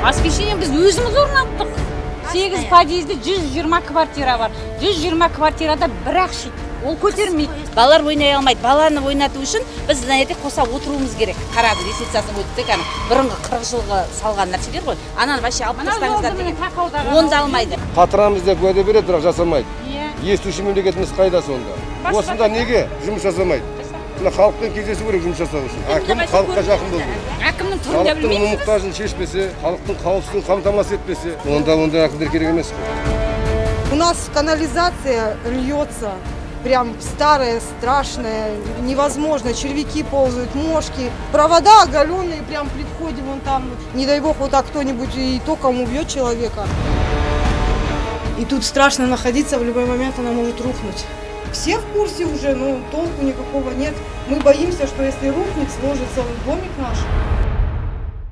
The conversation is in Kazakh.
Освещение біз өзіміз орнаттық. 8 подъезде 120 квартира бар. 120 квартирада бір-ақ шит. Ол көтермейді. Балалар ойнай алмайды. Баланы ойнату үшін біз знаете қоса отыруымыз керек. Қарады, ресепциясын өттік, ана бұрынғы 40 жылғы салған нәрселер ғой. Ананы вообще алып тастаңыздар деген. Оны да алмайды. Қатырамыз деп уәде береді, бірақ жасамайды. Естуші мемлекетіміз қайда сонда? Осында неге жұмыс жасамайды? Мына халықпен кездесу керек жұмыс жасау үшін. Әкім халыққа жақын болу керек. Әкімнің түрін де Халықтың білмейсіз. мұқтажын шешпесе, халықтың қауіпсіздігін қамтамасыз етпесе, онда әкімдер керек емес. У нас канализация льется, прям старая, страшная, невозможно. Червяки ползают, мошки. Провода оголенные прям при входе вон там. Не дай бог вот так кто-нибудь и током убьет человека. И тут страшно находиться, в любой момент она может рухнуть. Все в курсе уже, но толку никакого нет. Мы боимся, что если рухнет, сложится домик наш.